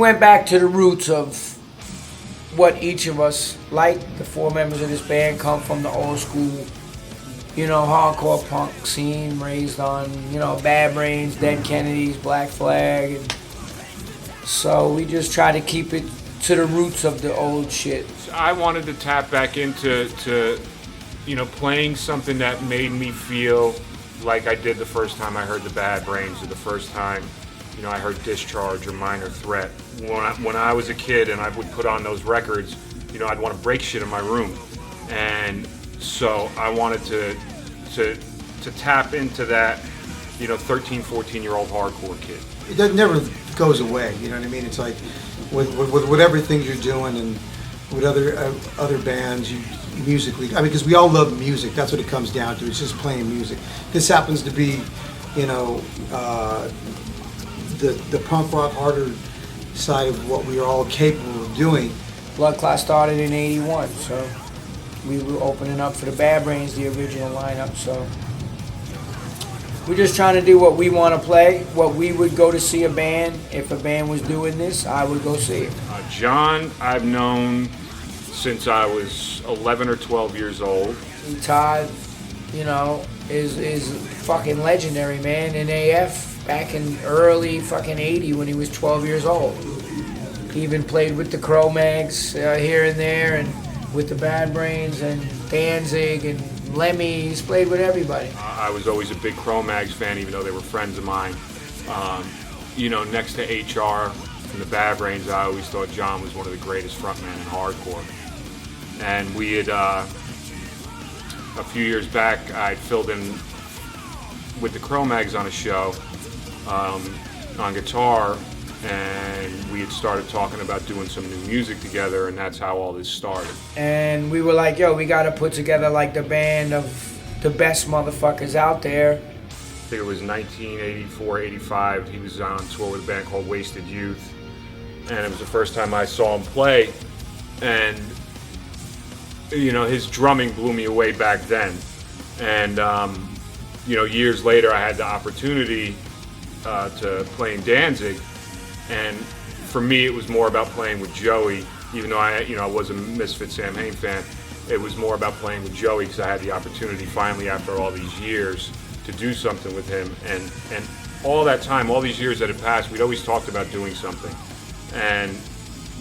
went back to the roots of what each of us like. The 4 members of this band come from the old school, you know, hardcore punk scene, raised on, you know, Bad Brains, Dead Kennedys, Black Flag. And so we just try to keep it to the roots of the old shit. I wanted to tap back into you know, playing something that made me feel like I did the first time I heard the Bad Brains, or the first time, you know, I heard Discharge or Minor Threat. When I was a kid and I would put on those records, you know, I'd want to break shit in my room. And so I wanted to tap into that, you know, 13, 14-year-old hardcore kid. That never goes away, you know what I mean? It's like with whatever things you're doing and with other bands, you musically, I mean, because we all love music. That's what it comes down to. It's just playing music. This happens to be, you know, the punk rock harder side of what we are all capable of doing. Bloodclot started in '81, so we were opening up for the Bad Brains, the original lineup. So we're just trying to do what we want to play, what we would go to see a band. If a band was doing this, I would go see it. John, I've known since I was 11 or 12 years old. Todd, you know, is fucking legendary, man, in AF back in early fucking '80 when he was 12 years old. He even played with the Cro-Mags here and there, and with the Bad Brains and Danzig and Lemmy. He's played with everybody. I was always a big Cro-Mags fan, even though they were friends of mine. You know, next to HR and the Bad Brains, I always thought John was one of the greatest frontmen in hardcore. And we had, a few years back, I'd filled in with the Cro-Mags on a show on guitar, and we had started talking about doing some new music together, and that's how all this started. And we were like, yo, we gotta put together like the band of the best motherfuckers out there. I think it was 1984, 85, he was on tour with a band called Wasted Youth, and it was the first time I saw him play, and you know, his drumming blew me away back then. And you know, years later I had the opportunity to play in Danzig, and for me it was more about playing with Joey. Even though I was a Misfit Sam Hain fan, it was more about playing with Joey because I had the opportunity finally after all these years to do something with him. And all that time, all these years that had passed, we'd always talked about doing something. And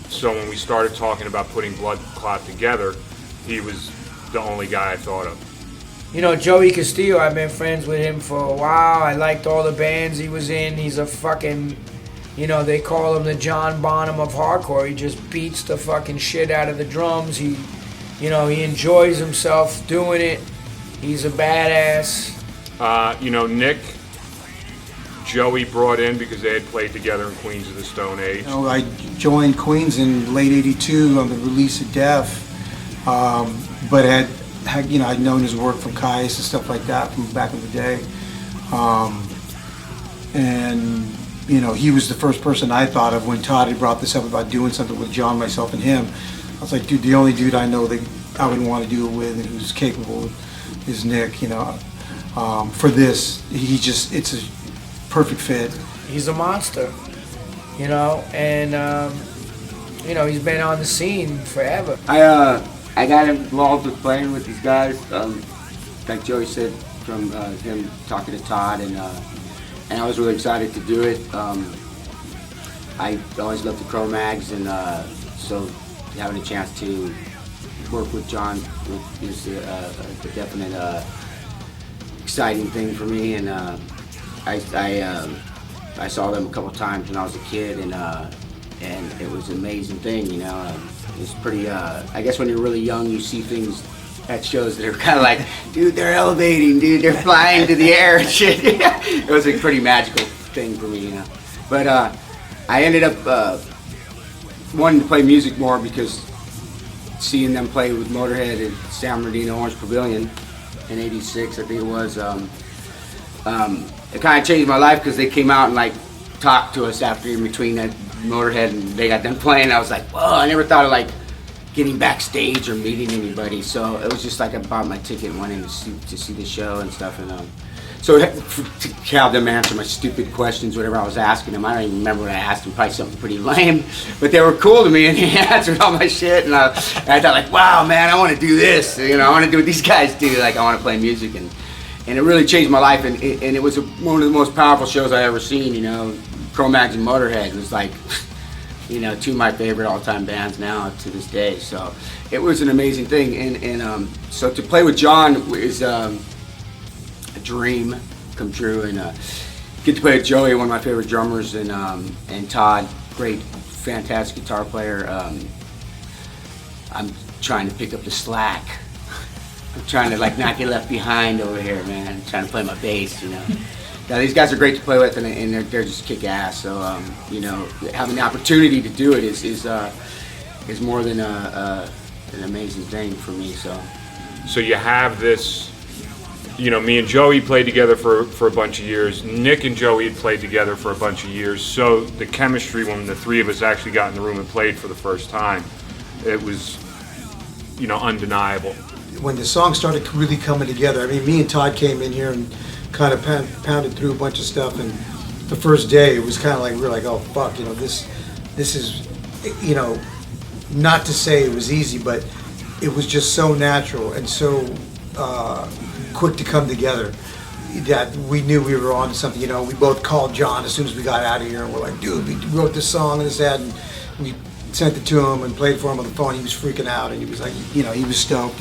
so when we started talking about putting Bloodclot together, he was the only guy I thought of. You know, Joey Castillo, I've been friends with him for a while. I liked all the bands he was in. He's a fucking, you know, they call him the John Bonham of hardcore. He just beats the fucking shit out of the drums. He enjoys himself doing it. He's a badass. You know, Nick, Joey brought in because they had played together in Queens of the Stone Age. You know, I joined Queens in late '82 on the release of Def. But I'd known his work from Caius and stuff like that from back in the day. And, you know, he was the first person I thought of when Todd had brought this up about doing something with John, myself, and him. I was like, dude, the only dude I know that I would want to do it with and who's capable is Nick, you know. For this, it's a perfect fit. He's a monster, you know, and, you know, he's been on the scene forever. I got involved with playing with these guys, like Joey said, from him talking to Todd, and I was really excited to do it. I always loved the Cro-Mags, and so having a chance to work with John was a definite exciting thing for me. And I saw them a couple times when I was a kid, and it was an amazing thing, you know. It's pretty, I guess when you're really young, you see things at shows that are kind of like, dude, they're elevating, dude, they're flying to the air and shit. It was a pretty magical thing for me, you know. But I ended up wanting to play music more because seeing them play with Motorhead at San Bernardino Orange Pavilion in '86, I think it was, it kind of changed my life because they came out and like talked to us after in between that Motorhead and they got done playing. I was like, whoa, I never thought of like getting backstage or meeting anybody. So it was just like I bought my ticket and went in to see the show and stuff. And So to have them answer my stupid questions, whatever I was asking them, I don't even remember what I asked them, probably something pretty lame, but they were cool to me and they answered all my shit, and I thought like, wow, man, I want to do this, you know, I want to do what these guys do, like I want to play music, and it really changed my life, and it was one of the most powerful shows I ever seen, you know. Cro-Mags and Motorhead was like, you know, two of my favorite all-time bands now to this day, so it was an amazing thing, and so to play with John is a dream come true, and get to play with Joey, one of my favorite drummers, and Todd, great, fantastic guitar player. I'm trying to pick up the slack. I'm trying to like not get left behind over here, man. I'm trying to play my bass, you know. Now, these guys are great to play with, and they're just kick ass. So you know, having the opportunity to do it is more than an amazing thing for me. So you have this. You know, me and Joey played together for a bunch of years. Nick and Joey had played together for a bunch of years. So the chemistry, when the three of us actually got in the room and played for the first time, it was, you know, undeniable. When the song started really coming together, I mean, me and Todd came in here and kind of pounded through a bunch of stuff, and the first day it was kind of like, we were like, oh fuck, you know, this is, you know, not to say it was easy, but it was just so natural and so quick to come together that we knew we were on to something. You know, we both called John as soon as we got out of here, and we're like, dude, we wrote this song and this, that, and we sent it to him and played for him on the phone. He was freaking out, and he was like, you know, he was stoked.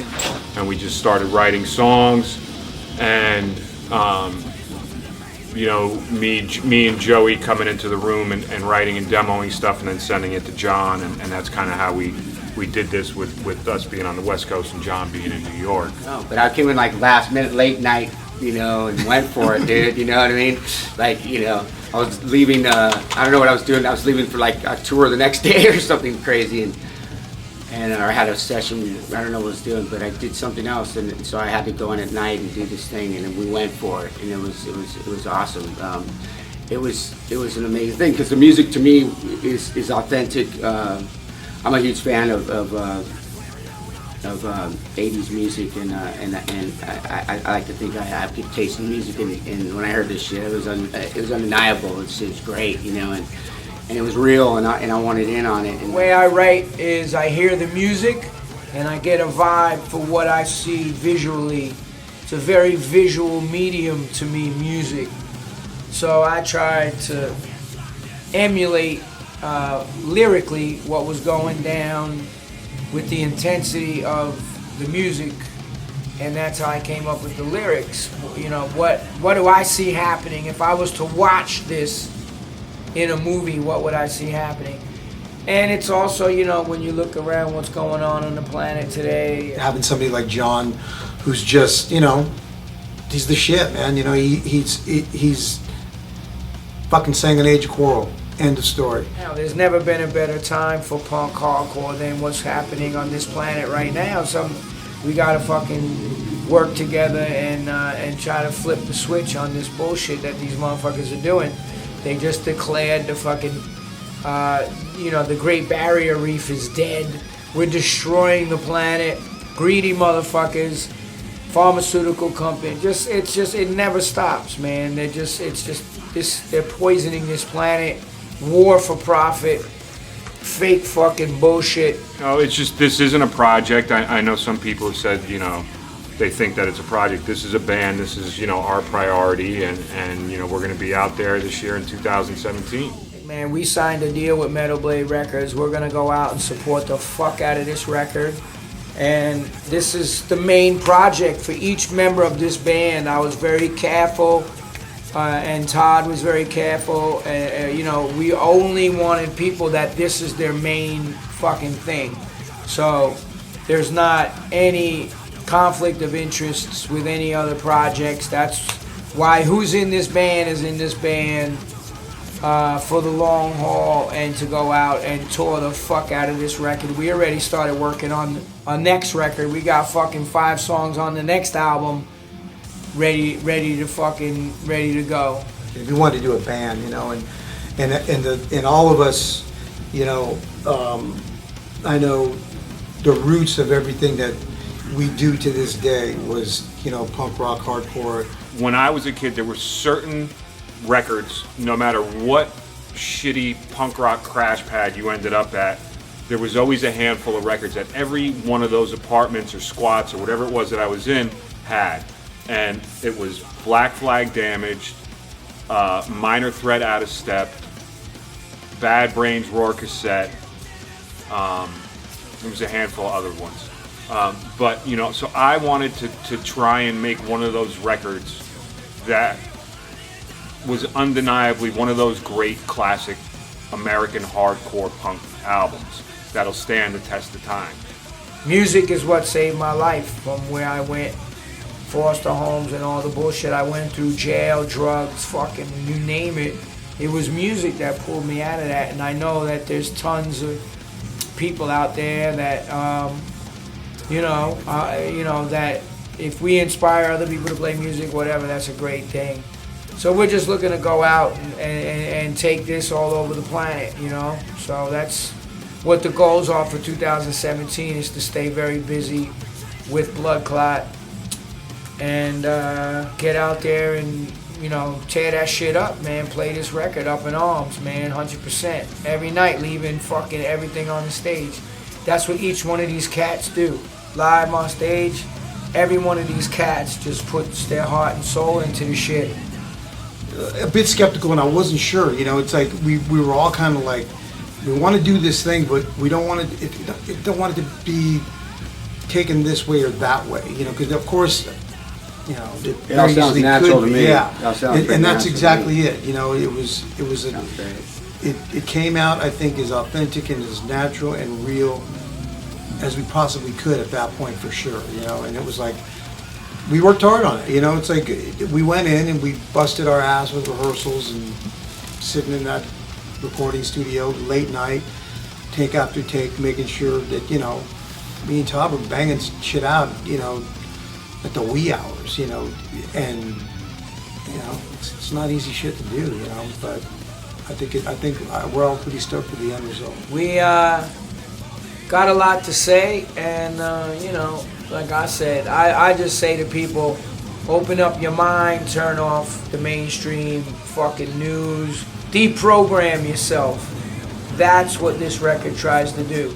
And we just started writing songs, and you know, me and Joey coming into the room and writing and demoing stuff, and then sending it to John, and that's kind of how we did this with us being on the West Coast and John being in New York. Oh, but I came in like last minute, late night, you know, and went for it, dude. You know what I mean? Like, you know, I was leaving. I don't know what I was doing. I was leaving for like a tour the next day or something crazy, and I had a session. I don't know what I was doing, but I did something else, and so I had to go in at night and do this thing, and then we went for it, and it was awesome. It was an amazing thing because the music to me is authentic. I'm a huge fan of 80s music, and I like to think I have good taste in music, and when I heard this shit, it was undeniable. It was great, you know, and it was real, and I wanted in on it. The way I write is I hear the music, and I get a vibe for what I see visually. It's a very visual medium to me, music. So I tried to emulate lyrically what was going down with the intensity of the music, and that's how I came up with the lyrics. You know, what do I see happening if I was to watch this in a movie? What would I see happening? And it's also, you know, when you look around what's going on the planet today, having somebody like John, who's just, you know, he's the shit, man. You know, he's fucking sang an Age of Quarrel. End of story. Now, there's never been a better time for punk hardcore than what's happening on this planet right now. We gotta fucking work together and try to flip the switch on this bullshit that these motherfuckers are doing. They just declared the fucking, you know, the Great Barrier Reef is dead. We're destroying the planet. Greedy motherfuckers, pharmaceutical company. It never stops, man. They're poisoning this planet. War for profit, fake fucking bullshit. No, it's just, this isn't a project. I know some people have said, you know, they think that it's a project. This is a band. This is, you know, our priority, and you know, we're going to be out there this year in 2017. Man, we signed a deal with Metal Blade Records. We're going to go out and support the fuck out of this record. And this is the main project for each member of this band. I was very careful. And Todd was very careful. You know, we only wanted people that this is their main fucking thing. So there's not any conflict of interests with any other projects. That's why who's in this band is in this band for the long haul and to go out and tour the fuck out of this record. We already started working on our next record. We got fucking 5 songs on the next album. Ready to go. We wanted to do a band, you know, and all of us, you know, I know the roots of everything that, we do to this day was, you know, punk rock, hardcore. When I was a kid, there were certain records, no matter what shitty punk rock crash pad you ended up at, there was always a handful of records that every one of those apartments or squats or whatever it was that I was in had. And it was Black Flag Damaged, Minor Threat Out of Step, Bad Brains Roar Cassette. There was a handful of other ones. But, you know, so I wanted to try and make one of those records that was undeniably one of those great classic American hardcore punk albums that'll stand the test of time. Music is what saved my life from where I went, foster homes and all the bullshit I went through, jail, drugs, fucking you name it. It was music that pulled me out of that, and I know that there's tons of people out there that, that if we inspire other people to play music, whatever, that's a great thing. So we're just looking to go out and take this all over the planet, you know. So that's what the goals are for 2017, is to stay very busy with Bloodclot and get out there and, you know, tear that shit up, man. Play this record up in arms, man, 100%. Every night, leaving fucking everything on the stage. That's what each one of these cats do. Live on stage, every one of these cats just puts their heart and soul into the shit. A bit skeptical, and I wasn't sure. You know, it's like we were all kind of like, we want to do this thing, but we don't want it. Don't want it to be taken this way or that way. You know, because of course, you know, it all sounds natural to me. Yeah, and that's natural exactly it. You know, it came out, I think, as authentic and as natural and real as we possibly could at that point, for sure. You know, and it was like, we worked hard on it. You know, it's like we went in and we busted our ass with rehearsals and sitting in that recording studio late night, take after take, making sure that, you know, me and Todd were banging shit out, you know, at the wee hours, you know, and, you know, it's not easy shit to do, you know, but I think we're all pretty stoked with the end result. We got a lot to say, and you know, like I said, I just say to people, open up your mind, turn off the mainstream fucking news, deprogram yourself. That's what this record tries to do.